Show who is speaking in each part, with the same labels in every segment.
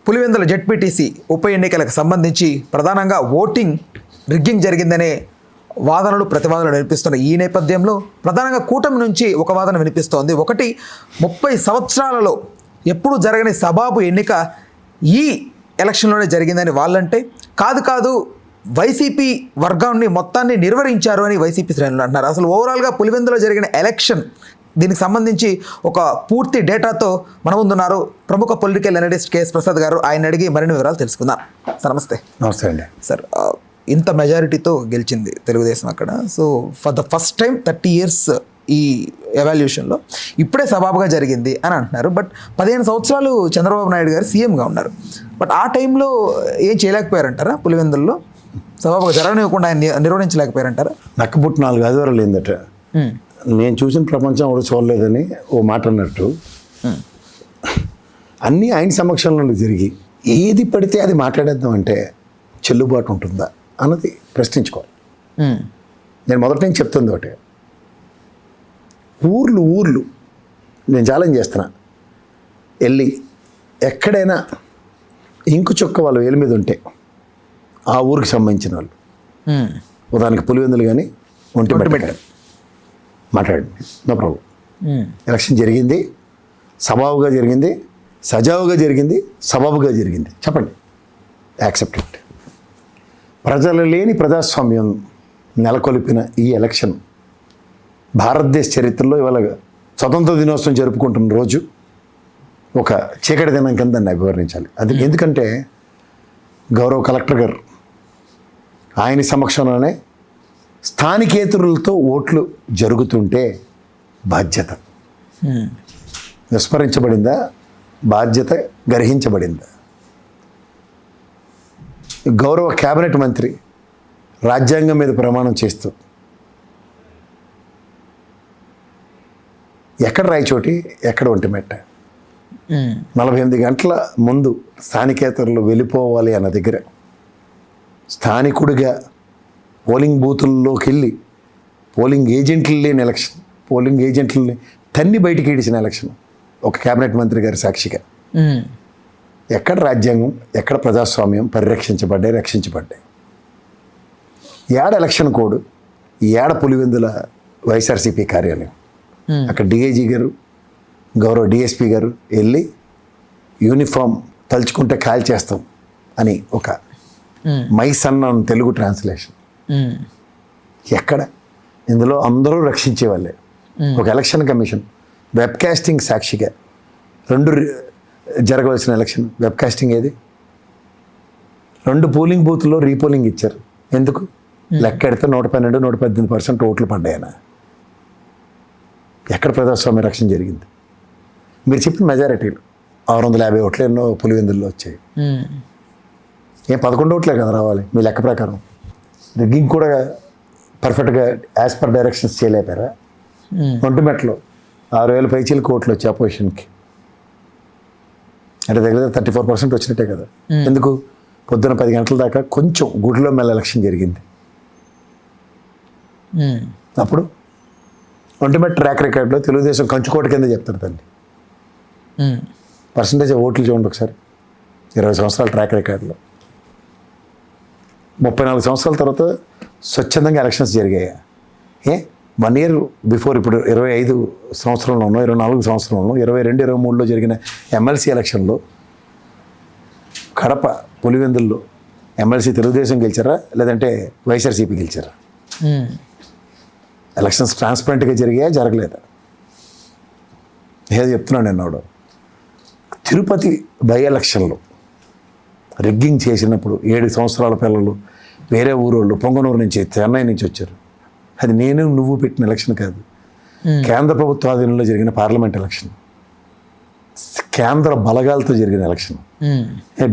Speaker 1: Pulivendula ZPTC ఉప ఎన్నికలకు సంబంధించి ప్రధానంగా ఓటింగ్ రిగ్గింగ్ జరిగిందనే వాదనలు ప్రతివాదనలు వినిపిస్తున్న ఈ నేపథ్యంలో ప్రధానంగా కూటమి నుంచి ఒక వాదన వినిపిస్తోంది. ఒకటి, 30 సంవత్సరాలలో ఎప్పుడు జరగని సబాబు ఎన్నిక ఈ ఎలక్షన్లోనే జరిగిందని వాళ్ళంటే, కాదు వైసీపీ వర్గాన్ని మొత్తాన్ని నిర్వహించారు అని వైసీపీ శ్రేణులు అంటున్నారు. అసలు ఓవరాల్గా పులివెందులో జరిగిన ఎలక్షన్ దీనికి సంబంధించి ఒక పూర్తి డేటాతో మన ముందున్నారు ప్రముఖ పొలిటికల్ అనలిస్ట్ కేఎస్ ప్రసాద్ గారు. ఆయన అడిగి మరిన్ని వివరాలు తెలుసుకుందాం. సార్ నమస్తే.
Speaker 2: నమస్తే అండి.
Speaker 1: సార్, ఇంత మెజారిటీతో గెలిచింది తెలుగుదేశం అక్కడ. So for the first time 30 years ఈ ఎవాల్యూషన్లో ఇప్పుడే సబాబుగా జరిగింది అని అంటున్నారు. బట్ 15 సంవత్సరాలు చంద్రబాబు నాయుడు గారు సీఎంగా ఉన్నారు. బట్ ఆ టైంలో ఏం చేయలేకపోయారంటారా? పులివెందుల్లో సబాబుగా జరగనివ్వకుండా ఆయన నిర్వహించలేకపోయారంటారా?
Speaker 2: నక్కపుట్టు 4 ఆదివారాలు ఏందట. నేను చూసిన ప్రపంచం ఎవరు చూడలేదని ఓ మాట అన్నట్టు అన్నీ ఆయన సమక్షంలో జరిగి ఏది పడితే అది మాట్లాడేద్దాం అంటే చెల్లుబాటు ఉంటుందా అన్నది ప్రశ్నించుకోవాలి. నేను మొదటి నుంచి చెప్తుంది ఒకటే, ఊర్లు నేను ఛాలెంజ్ చేస్తున్నా, వెళ్ళి ఎక్కడైనా ఇంకు చుక్క వాళ్ళు వేలు మీద ఉంటే ఆ ఊరికి సంబంధించిన వాళ్ళు, ఉదాహరణకి పులివెందులు కానీ ఒంటిమిట్ట మాట్లాడండి, నో ప్రాబ్లం. ఎలక్షన్ జరిగింది, సబాబుగా జరిగింది, సజావుగా జరిగింది, సబాబుగా జరిగింది, చెప్పండి, యాక్సెప్ట్ ఇట్. ప్రజలు లేని ప్రజాస్వామ్యం నెలకొల్పిన ఈ ఎలక్షన్ భారతదేశ చరిత్రలో ఇవాళ స్వతంత్ర దినోత్సవం జరుపుకుంటున్న రోజు ఒక చీకటి దినం కింద దాన్ని అభివర్ణించాలి. అది ఎందుకంటే గౌరవ కలెక్టర్ గారు ఆయన సమక్షంలోనే స్థానికేతరులతో ఓట్లు జరుగుతుంటే బాధ్యత విస్మరించబడిందా, బాధ్యత గ్రహించబడిందా? గౌరవ కేబినెట్ మంత్రి రాజ్యాంగం మీద ప్రమాణం చేస్తూ ఎక్కడ రాయచోటి, ఎక్కడ ఒంటిమిట్ట 48 గంటల ముందు స్థానికేతరులు వెళ్ళిపోవాలి అన్న దగ్గర స్థానికుడిగా పోలింగ్ బూతుల్లోకి వెళ్ళి పోలింగ్ ఏజెంట్లు లేని ఎలక్షన్, పోలింగ్ ఏజెంట్లని తన్ని బయటికి ఈడిసిన ఎలక్షన్ ఒక కేబినెట్ మంత్రి గారి సాక్షిగా ఎక్కడ రాజ్యాంగం, ఎక్కడ ప్రజాస్వామ్యం పరిరక్షించబడ్డాయి, రక్షించబడ్డాయి? ఏడ ఎలక్షన్ కోడ్, ఏడ పులివెందుల వైఎస్ఆర్సీపీ కార్యాలయం, అక్కడ డిఐజీ గారు, గౌరవ డిఎస్పీ గారు వెళ్ళి యూనిఫామ్ తలుచుకుంటే కాల్ చేస్తాం అని ఒక మైసన్న తెలుగు ట్రాన్స్లేషన్ ఎక్కడ? ఇందులో అందరూ రక్షించే వాళ్ళే. ఒక ఎలక్షన్ కమిషన్ వెబ్కాస్టింగ్ సాక్షిగా 2 జరగవలసిన ఎలక్షన్ వెబ్కాస్టింగ్ ఏది? 2 పోలింగ్ బూత్లో రీపోలింగ్ ఇచ్చారు. ఎందుకు? లెక్క ఎడితే 112, 118% ఓట్లు పడ్డాయనా? ఎక్కడ ప్రజాస్వామ్య రక్షణ జరిగింది? మీరు చెప్పిన మెజారిటీలు 650 ఓట్లు ఎన్నో పులివెందుల్లో వచ్చాయి. ఏం 11 ఓట్లే కదా రావాలి మీ లెక్క ప్రకారం? రిగ్గింగ్ కూడా పర్ఫెక్ట్గా యాజ్ పర్ డైరెక్షన్స్ చేయలేపారా? ఒంటిమిట్టలో 6000 పైచీలకు ఓట్లు వచ్చాయి అపోజిషన్కి, అంటే దగ్గర 34% వచ్చినట్టే కదా. ఎందుకు? పొద్దున 10 గంటల దాకా కొంచెం గుడిలో మెల్ల ఎలక్షన్ జరిగింది. అప్పుడు ఒంటిమిట్ట ట్రాక్ రికార్డులో తెలుగుదేశం కంచుకోట కింద చెప్తారు దాన్ని. పర్సంటేజ్ ఓట్లు చూడండి ఒకసారి. 20 సంవత్సరాల ట్రాక్ రికార్డులో 34 సంవత్సరాల తర్వాత స్వచ్ఛందంగా ఎలక్షన్స్ జరిగాయా? 1 year బిఫోర్ ఇప్పుడు 25 సంవత్సరంలో ఉన్నో, 24 సంవత్సరంలో, 22, 23లో జరిగిన ఎమ్మెల్సీ ఎలక్షన్లో కడప పులివెందుల్లో ఎమ్మెల్సీ తెలుగుదేశం గెలిచారా లేదంటే వైఎస్ఆర్సీపీ గెలిచారా? ఎలక్షన్స్ ట్రాన్స్పరెంట్గా జరిగాయా, జరగలేదా? ఏదో చెప్తున్నాను నేను. తిరుపతి బై ఎలక్షన్లో రిగ్గింగ్ చేసినప్పుడు 7 సంవత్సరాల పిల్లలు వేరే ఊరోళ్ళు పొంగనూరు నుంచి, చెన్నై నుంచి వచ్చారు. అది నేను నువ్వు పెట్టిన ఎలక్షన్ కాదు, కేంద్ర ప్రభుత్వ ఆధీనంలో జరిగిన పార్లమెంట్ ఎలక్షన్, కేంద్ర బలగాలతో జరిగిన ఎలక్షన్.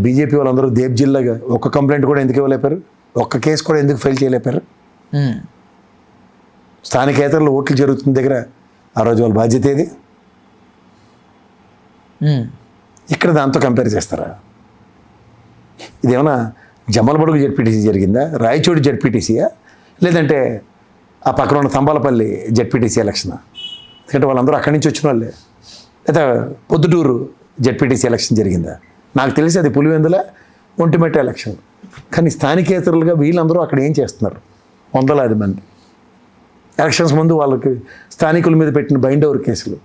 Speaker 2: బీజేపీ వాళ్ళందరూ దేబ్ జిల్లాగా ఒక్క కంప్లైంట్ కూడా ఎందుకు ఇవ్వలేపారు? ఒక్క కేసు కూడా ఎందుకు ఫైల్ చేయలేపారు? స్థానికేతరులు ఓట్లు జరుగుతున్న దగ్గర ఆ రోజు వాళ్ళ బాధ్యత ఏది? ఇక్కడ దాంతో కంపేర్ చేస్తారా? ఇదేమన్నా జమ్మలమడుగు జెడ్పీటీసీ జరిగిందా, రాయచోటి జెడ్పీటీసీయా, లేదంటే ఆ పక్కన ఉన్న తంబాలపల్లి జెడ్పీటీసీ ఎలక్షనా? ఎందుకంటే వాళ్ళందరూ అక్కడి నుంచి వచ్చిన వాళ్ళే. లేదా పొద్దుటూరు జెడ్పీటీసీ ఎలక్షన్ జరిగిందా? నాకు తెలిసి అది పులివెందుల ఒంటిమిట్ట ఎలక్షన్. కానీ స్థానికేతరులుగా వీళ్ళందరూ అక్కడ ఏం చేస్తున్నారు? వందలాది మంది ఎలక్షన్స్ ముందు వాళ్ళకి స్థానికుల మీద పెట్టిన బైండ్ ఓవర్ కేసులు.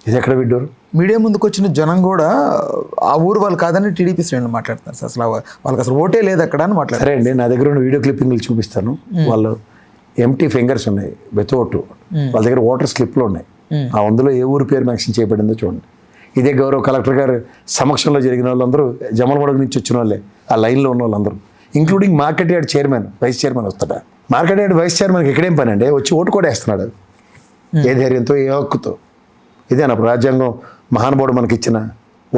Speaker 2: ఇది ఎక్కడ విడ్డోరు?
Speaker 1: మీడియా ముందుకు వచ్చిన జనం కూడా ఆ ఊరు వాళ్ళు కాదని టీడీపీ శ్రేణులు మాట్లాడుతున్నారు సార్. అసలు వాళ్ళకి అసలు ఓటే లేదు అక్కడ అని మాట్లాడారు.
Speaker 2: సరే అండి, నా దగ్గర ఉన్న వీడియో క్లిప్పింగ్లు చూపిస్తాను. వాళ్ళు ఎంటీ ఫింగర్స్ ఉన్నాయి, బెతోటు. వాళ్ళ దగ్గర ఓటర్ స్లిప్లు ఉన్నాయి. ఆ అందులో ఏ ఊరు పేరు మెన్షన్ చేయబడిందో చూడండి. ఇదే గౌరవ కలెక్టర్ గారు సమక్షంలో జరిగిన వాళ్ళందరూ జమలమడుగు నుంచి వచ్చిన వాళ్ళే, ఆ లైన్లో ఉన్న వాళ్ళందరూ, including market yard chairman, vice chairman వస్తాడా? మార్కెట్ యార్డ్ వైస్ చైర్మన్కి ఎక్కడేం పని అండి? వచ్చి ఓటు కూడా వేస్తున్నాడు. ఏ ధైర్యంతో, ఏ హక్కుతో? ఇదేనా రాజ్యాంగం మహానుభావుడు మనకి ఇచ్చిన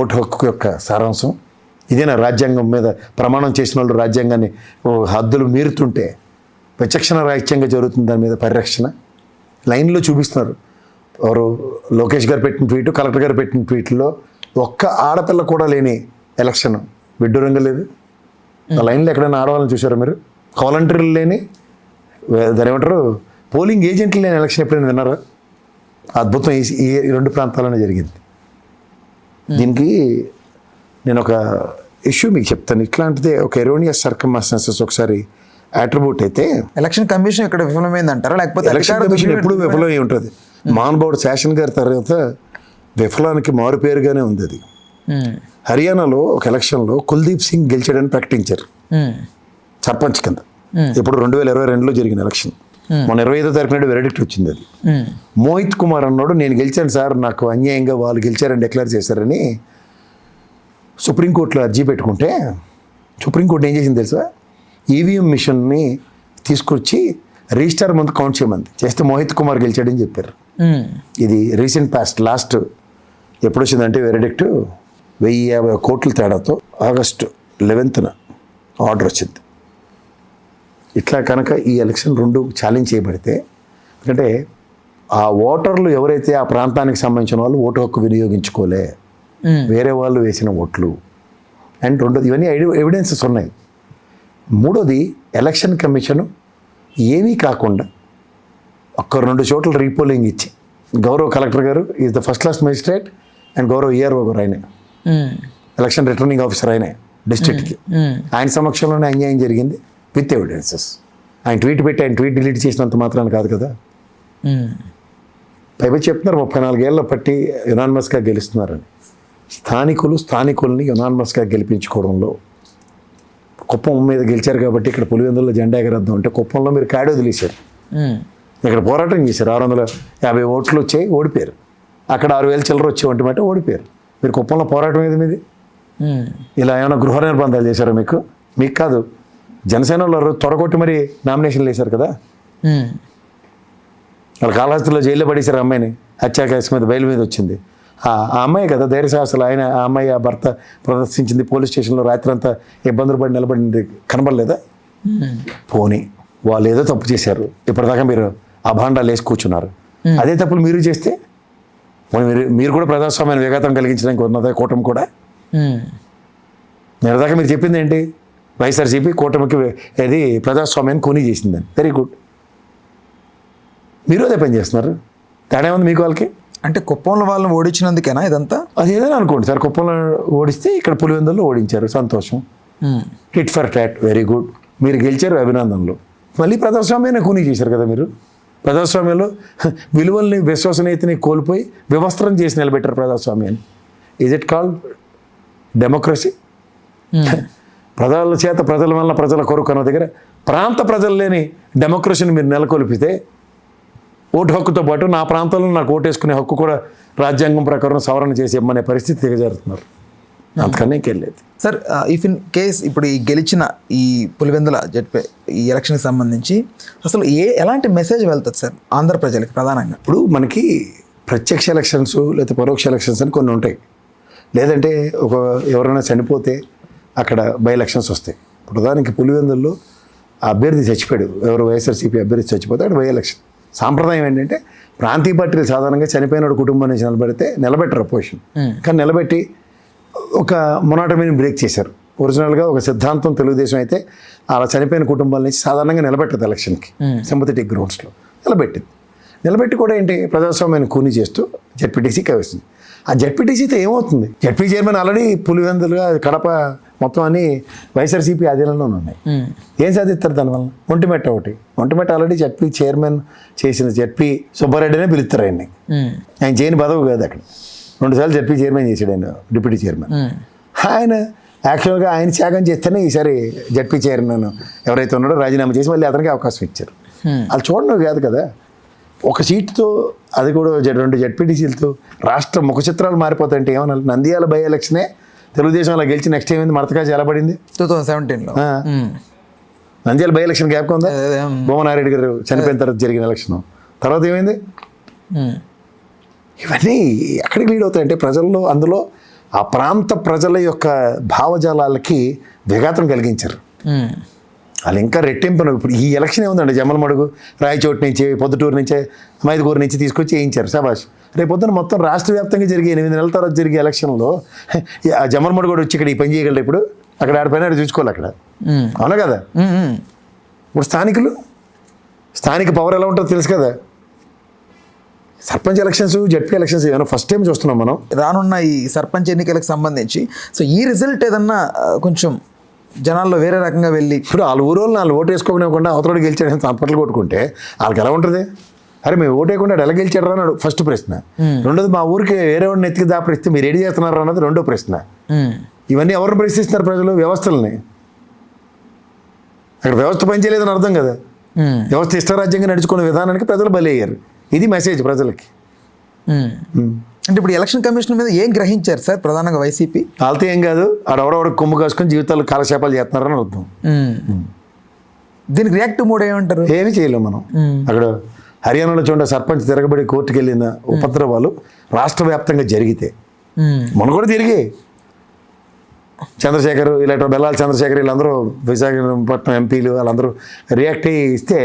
Speaker 2: ఓటు హక్కు యొక్క సారాంశం? ఇదేనా రాజ్యాంగం మీద ప్రమాణం చేసిన వాళ్ళు రాజ్యాంగాన్ని హద్దులు మీరుతుంటే విచక్షణ రాహిత్యంగా జరుగుతుంది దాని మీద పరిరక్షణ? లైన్లో చూపిస్తున్నారు. ఎవరు లోకేష్ గారు పెట్టిన ట్వీట్, కలెక్టర్ గారు పెట్టిన ట్వీట్లో ఒక్క ఆడపిల్ల కూడా లేని ఎలక్షన్ విడ్డూరంగా లేదు. ఆ లైన్లో ఎక్కడైనా ఆడవాళ్ళని చూసారా మీరు? వాలంటీర్లు లేని, దాని ఏమంటారు, పోలింగ్ ఏజెంట్లు లేని ఎలక్షన్ ఎప్పుడైనా విన్నారా? అద్భుతం ఈ రెండు ప్రాంతాల్లోనే జరిగింది. దీనికి నేను ఒక ఇష్యూ మీకు చెప్తాను. ఇట్లాంటిదే ఒక ఎరోనియస్ సర్కమ్స్టాన్సెస్ ఒకసారి అట్రిబ్యూట్ అయితే
Speaker 1: ఎలక్షన్ కమిషన్ ఇక్కడ విఫలమైందంటారా, లేకపోతే
Speaker 2: ఎలక్షన్ కమిషన్ ఎప్పుడూ విఫలమై ఉంటుంది. మహానుభావుడు శాసన్ గారి తర్వాత విఫలానికి మారు పేరుగానే ఉంది అది. హర్యానాలో ఒక ఎలక్షన్లో కుల్దీప్ సింగ్ గెలిచాడని ప్రకటించారు సర్పంచ్ కింద. ఇప్పుడు 2022లో జరిగిన ఎలక్షన్. మన 25వ తారీఖు నాడు వెరడిక్ట్ వచ్చింది అది. మోహిత్ కుమార్ అన్నాడు, నేను గెలిచాను సార్, నాకు అన్యాయంగా వాళ్ళు గెలిచారని డిక్లేర్ చేశారని సుప్రీంకోర్టులో అర్జీ పెట్టుకుంటే సుప్రీంకోర్టు ఏం చేసింది తెలుసా? ఈవీఎం మిషన్ని తీసుకొచ్చి రిజిస్టార్ ముందు కౌంట్ చేయమంది. చేస్తే మోహిత్ కుమార్ గెలిచాడని చెప్పారు. ఇది రీసెంట్ పాస్ట్, లాస్ట్ ఎప్పుడు వచ్చిందంటే వెరడిక్ట్ 1050 కోట్ల తేడాతో ఆగస్టు 11న ఆర్డర్ వచ్చింది. ఇట్లా కనుక ఈ ఎలక్షన్ రెండు ఛాలెంజ్ చేయబడితే, ఎందుకంటే ఆ ఓటర్లు ఎవరైతే ఆ ప్రాంతానికి సంబంధించిన వాళ్ళు ఓటు హక్కు వినియోగించుకోలే, వేరే వాళ్ళు వేసిన ఓట్లు. అండ్ రెండోది, ఇవన్నీ ఎవిడెన్సెస్ ఉన్నాయి. మూడోది, ఎలక్షన్ కమిషను ఏమీ కాకుండా ఒక్క 2 చోట్ల రీపోలింగ్ ఇచ్చి, గౌరవ కలెక్టర్ గారు is the first class magistrate and గౌరవ ఈఆర్ఓ గారు ఆయనే, ఎలక్షన్ రిటర్నింగ్ ఆఫీసర్ ఆయనే డిస్ట్రిక్ట్కి, ఆయన సమక్షంలోనే అన్యాయం జరిగింది విత్ ఎవిడెన్సెస్. ఆయన ట్వీట్ పెట్టి ఆయన ట్వీట్ డిలీట్ చేసినంత మాత్రాన్ని కాదు కదా. పైపై చెప్తున్నారు 34 ఏళ్ళ పట్టి యునానిమస్గా గెలుస్తున్నారని. స్థానికుల్ని యునానిమస్గా గెలిపించుకోవడంలో, కుప్పం మీద గెలిచారు కాబట్టి ఇక్కడ పులివెందుల్లో జెండా ఎగరద్దాం అంటే కుప్పంలో మీరు కాడి వదిలేశారు. ఇక్కడ పోరాటం చేశారు. 650 ఓట్లు వచ్చాయి, ఓడిపోయారు. అక్కడ 6000 చిల్లర వచ్చే ఒంటిమిట్ట ఓడిపోయారు. మీరు కుప్పంలో పోరాటం ఏది మీది? ఇలా ఏమైనా గృహ నిర్బంధాలు చేశారా మీకు? మీకు కాదు, జనసేన వాళ్ళు త్వరగొట్టి మరి నామినేషన్లు వేశారు కదా. వాళ్ళ కాళహస్తిలో జైల్లో పడేశారు అమ్మాయిని, హత్యా కేసు మీద బెయిల్ మీద వచ్చింది. ఆ అమ్మాయి కదా ధైర్య సాహసాలు ఆయన, ఆ అమ్మాయి ఆ భర్త ప్రదర్శించింది. పోలీస్ స్టేషన్లో రాత్రి అంతా ఇబ్బందులు పడి నిలబడింది, కనబడలేదా? పోనీ వాళ్ళు ఏదో తప్పు చేశారు, ఇప్పటిదాకా మీరు అభాండాలు వేసి కూర్చున్నారు. అదే తప్పులు మీరు చేస్తే మీరు కూడా ప్రజాస్వామ్యాన్ని విఘాతం కలిగించడానికి ఉన్నదే కూటమి కూడా. నిన్నదాకా మీరు చెప్పింది ఏంటి? వైఎస్ఆర్సీపీ కూటమికి అది ప్రజాస్వామ్యాన్ని కొని చేసిందని. వెరీ గుడ్, మీరు అదే పని చేస్తున్నారు. తేడా ఉంది మీకు వాళ్ళకి.
Speaker 1: అంటే కుప్పంలో వాళ్ళని ఓడించినందుకేనా ఇదంతా?
Speaker 2: అది ఏదైనా అనుకోండి సార్, కుప్పంలో ఓడిస్తే ఇక్కడ పులివెందుల్లో ఓడించారు, సంతోషం. Hit for tat, very good, మీరు గెలిచారు, అభినందనలు. మళ్ళీ ప్రజాస్వామ్యాన్ని కూనీ చేశారు కదా మీరు. ప్రజాస్వామ్యంలో విలువల్ని, విశ్వసనీయతని కోల్పోయి వివస్త్రం చేసి నిలబెట్టారు ప్రజాస్వామ్యాన్ని. Is it called democracy? ప్రజల చేత, ప్రజల వల్ల, ప్రజల కొరకు అన్న దగ్గర ప్రాంత ప్రజలు లేని డెమోక్రసీని మీరు నెలకొల్పితే, ఓటు హక్కుతో పాటు నా ప్రాంతంలో నాకు ఓటేసుకునే హక్కు కూడా రాజ్యాంగం ప్రకారం సవరణ చేసి ఇమ్మనే పరిస్థితి దిగజారుతున్నారు. అంతకన్నా ఇంకెళ్ళలేదు
Speaker 1: సార్. ఇఫ్ ఇన్ కేస్ ఇప్పుడు ఈ గెలిచిన ఈ పులివెందుల జడ్పీ ఈ ఎలక్షన్కి సంబంధించి అసలు ఎలాంటి మెసేజ్ వెళ్తుంది సార్ ఆంధ్ర ప్రజలకు ప్రధానంగా?
Speaker 2: ఇప్పుడు మనకి ప్రత్యక్ష ఎలక్షన్స్ లేదా పరోక్ష ఎలక్షన్స్ అని కొన్ని ఉంటాయి. లేదంటే ఎవరైనా చనిపోతే అక్కడ బై ఎలక్షన్స్ వస్తాయి. ఇప్పుడు ఉదాహరణకి పులివెందుల్లో ఆ అభ్యర్థి చచ్చిపోయాడు, ఎవరు వైఎస్ఆర్సీపీ అభ్యర్థి చచ్చిపోతే అక్కడ బై ఎలక్షన్. సాంప్రదాయం ఏంటంటే ప్రాంతీయ పార్టీలు సాధారణంగా చనిపోయిన కుటుంబం నుంచి నిలబెట్టరు అపోజిషన్, కానీ నిలబెట్టి ఒక మొనాటమీని బ్రేక్ చేశారు. ఒరిజినల్గా ఒక సిద్ధాంతం తెలుగుదేశం అయితే అలా చనిపోయిన కుటుంబాల నుంచి సాధారణంగా నిలబెట్టదు ఎలక్షన్కి, సింపథెటిక్ గ్రౌండ్స్లో నిలబెట్టింది. నిలబెట్టి కూడా ఏంటి ప్రజాస్వామ్యాన్ని కూని చేస్తూ జెడ్పీటీసీకి వస్తుంది. ఆ జెడ్పీటీసీతో ఏమవుతుంది? జెడ్పీ చైర్మన్ ఆల్రెడీ పులివెందులుగా కడప మొత్తం అన్ని వైఎస్ఆర్సీపీ ఆధీనంలోనే ఉన్నాయి. ఏం సాధిస్తారు దానివల్ల? ఒంటిమెట్ట ఒకటి. ఒంటిమెట్ట ఆల్రెడీ జెడ్పీ చైర్మన్ చేసిన జెడ్పీ సుబ్బారెడ్డినే పిలుస్తారు ఆయన్ని. ఆయన చేయని పదవి కాదు అక్కడ. 2 సార్లు జెడ్పీ చైర్మన్ చేశాడు ఆయన, డిప్యూటీ చైర్మన్. ఆయన యాక్చువల్గా ఆయన త్యాగం చేస్తేనే ఈసారి జెడ్పీ చైర్మన్ ఎవరైతే ఉన్నాడో రాజీనామా చేసి మళ్ళీ అతనికి అవకాశం ఇచ్చారు. వాళ్ళు చూడడం కాదు కదా, ఒక సీటుతో, అది కూడా 2 జెడ్పీటీసీలతో రాష్ట్ర ముఖ చిత్రాలు మారిపోతాయంటే ఏమన్నా? నంద్యాల బై ఎలక్షనే తెలుగుదేశం అలా గెలిచి నెక్స్ట్ ఏమైంది? మడతకాజు ఎలా పడింది
Speaker 1: 2017లో.
Speaker 2: నంద్యాల బై ఎలక్షన్ గ్యాప్ ఉందా? భువనారెడ్డి గారు చనిపోయిన తర్వాత జరిగిన ఎలక్షన్ తర్వాత ఏమైంది? ఇవన్నీ ఎక్కడికి లీడ్ అవుతాయంటే ప్రజల్లో, అందులో ఆ ప్రాంత ప్రజల యొక్క భావజాలాలకి విఘాతం కలిగించారు. వాళ్ళు ఇంకా రెట్టింపును. ఇప్పుడు ఈ ఎలక్షన్ ఏముందండి, జమ్మలమడుగు, రాయచోటు నుంచి, పొద్దుటూరు నుంచే, మైదుగూరు నుంచి తీసుకొచ్చి వేయించారు. శభాష్. రేపొద్దున మొత్తం రాష్ట్ర వ్యాప్తంగా జరిగే 8 నెలల తర్వాత జరిగే ఎలక్షన్లో ఆ జమ్మలమడుగు కూడా వచ్చి ఇక్కడ ఈ పని చేయగలరు. ఇప్పుడు అక్కడ ఆడిపోయినా చూసుకోవాలి అక్కడ, అవునా కదా? ఇప్పుడు స్థానిక పవర్ ఎలా ఉంటుందో తెలుసు కదా. సర్పంచ్ ఎలక్షన్స్, జెడ్పీ ఎలక్షన్స్ ఏమైనా ఫస్ట్ టైం చూస్తున్నాం మనం.
Speaker 1: రానున్న ఈ సర్పంచ్ ఎన్నికలకు సంబంధించి సో ఈ రిజల్ట్ ఏదన్నా కొంచెం జనాల్లో వేరే రకంగా వెళ్ళి,
Speaker 2: ఇప్పుడు వాళ్ళ ఊరోళ్ళు వాళ్ళు ఓటు వేసుకోకుండా అవతల గెలిచాడని చంపట్లు కొట్టుకుంటే వాళ్ళకి ఎలా ఉంటుంది? అరే మేము ఓటు వేయకుండా ఎలా గెలిచాడు అన్నాడు ఫస్ట్ ప్రశ్న. రెండోది, మా ఊరికి వేరే వాడిని ఎత్తికి దాపరిస్తే మీరు ఏడి చేస్తున్నారు అన్నది రెండో ప్రశ్న. ఇవన్నీ ఎవరిని ప్రశ్నిస్తున్నారు? ప్రజలు, వ్యవస్థలని. అక్కడ వ్యవస్థ పనిచేయలేదని అర్థం కదా. వ్యవస్థ ఇష్టారాజ్యంగా నడుచుకునే విధానానికి ప్రజలు బలయ్యారు. ఇది మెసేజ్ ప్రజలకి.
Speaker 1: అంటే ఇప్పుడు ఎలక్షన్ కమిషన్ మీద ఏం గ్రహించారు సార్ ప్రధానంగా వైసీపీ?
Speaker 2: వాళ్ళతో ఏం కాదు, ఆడెవడెవడ కొమ్ము కాసుకొని జీవితాలు కాలక్షేపాలు చేస్తున్నారని అర్థం.
Speaker 1: దీనికి రియాక్టివ్ మోడ్ ఏమంటారు?
Speaker 2: ఏమీ చేయలేము మనం. అక్కడ హర్యానాలో చూడండి, సర్పంచ్ తిరగబడి కోర్టుకు వెళ్ళిన ఉపద్రవాలు రాష్ట్ర వ్యాప్తంగా జరిగితే మనం కూడా తిరిగి చంద్రశేఖర్, ఇలాంటి బెల్లాల చంద్రశేఖర్, వీళ్ళందరూ విశాఖపట్నం ఎంపీలు వాళ్ళందరూ రియాక్ట్ అయ్యి ఇస్తే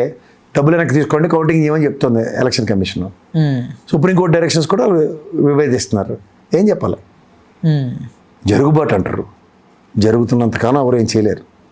Speaker 2: డబ్బులు వెనక్కి తీసుకోండి, కౌంటింగ్ చేయమని చెప్తుంది ఎలక్షన్ కమిషన్. సుప్రీంకోర్టు డైరెక్షన్స్ కూడా విభేదిస్తున్నారు. ఏం చెప్పాలి? జరుగుబాటు అంటారు. జరుగుతున్నంతకాలం ఎవరు ఏం చేయలేరు.